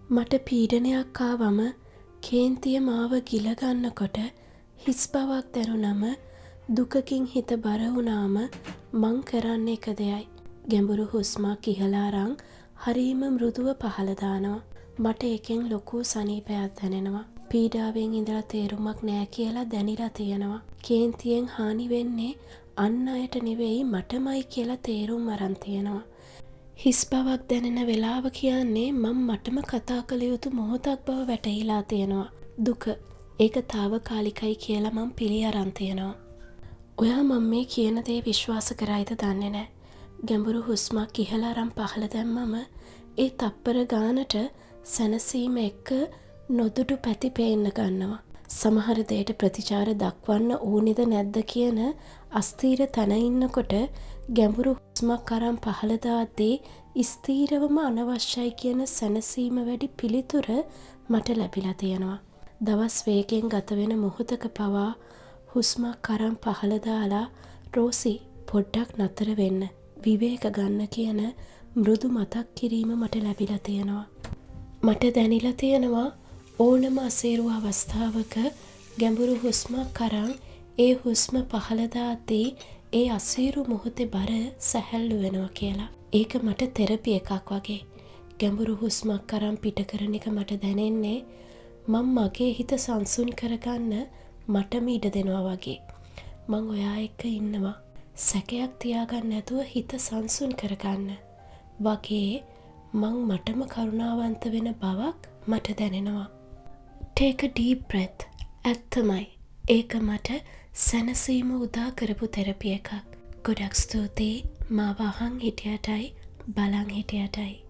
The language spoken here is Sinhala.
මට පීඩනයක් ආවම කේන්තිය මාව ගිලගන්නකොට හිස් බවක් දැනුනම දුකකින් හිත බර වුණාම මං කරන්නේ එක දෙයයි. ගැඹුරු හුස්මක් ඉහලා අරන් හරීම මෘදුව පහළ දානවා. මට එකෙන් ලොකු සනීපයක් දැනෙනවා. පීඩාවෙන් ඉඳලා තේරුමක් නෑ කියලා දැනිලා තියෙනවා. කේන්තියෙන් හානි වෙන්නේ අන් අයට නෙවෙයි මටමයි කියලා තේරුම් අරන් තියෙනවා. හිස් බවක් දැනෙන වෙලාව කියන්නේ මම මටම කතා කළ යුතු මොහොතක් බව වැටහිලා තියෙනවා. දුක ඒක తాවකාලිකයි කියලා මම පිළි අරන් තියෙනවා. ඔයා මම මේ කියන දේ විශ්වාස කරයිද දන්නේ නැහැ. ගැඹුරු හුස්මක් ඉහළ අරන් පහළ දැම්මම ඒ තප්පර ගානට සැනසීම එක්ක නොදුටු පැති පේන්න ගන්නවා. සමහර දෙයට ප්‍රතිචාර දක්වන්න ඕනේද නැද්ද කියන අස්තීර තැන ඉන්නකොට ගැඹුරු හුස්මක් අරන් පහළ දාද්දී ස්ථීරවම අනවශ්‍යයි කියන සැනසීම වැඩි පිළිතුර මට ලැබිලා තියෙනවා. දවස් වේගෙන් ගත වෙන මොහොතක පවා හුස්මක් අරන් පහළ දාලා රෝසි පොඩ්ඩක් නතර වෙන්න විවේක ගන්න කියන මෘදු මතක් කිරීම මට ලැබිලා තියෙනවා. මට දැනිලා තියෙනවා ඕනම අසීරු අවස්ථාවක ගැඹුරු හුස්මක් අරන් ඒ හුස්ම පහළ දාද්දී ඒ අසීරු මොහොතේ බර සැහැල්ලු වෙනවා කියලා. ඒක මට තෙරපි එකක් වගේ. ගැඹුරු හුස්මක් අරන් පිට කරන එක මට දැනෙන්නේ මම මගේ හිත සංසුන් කරගන්න මටම ඉඩ දෙනවා වගේ. මං ඔයා එක්ක ඉන්නවා. සැකයක් තියාගන්න නැතුව හිත සංසුන් කරගන්න වගේ මං මටම කරුණාවන්ත වෙන බවක් මට දැනෙනවා. Take a deep breath. ඇත්තමයි. ඒක මට සැනසීම උදා කරපු තෙරපි එකක්. ගොඩක් ස්තුතියි මාව අහන් හිටියටයි බලන් හිටියටයි.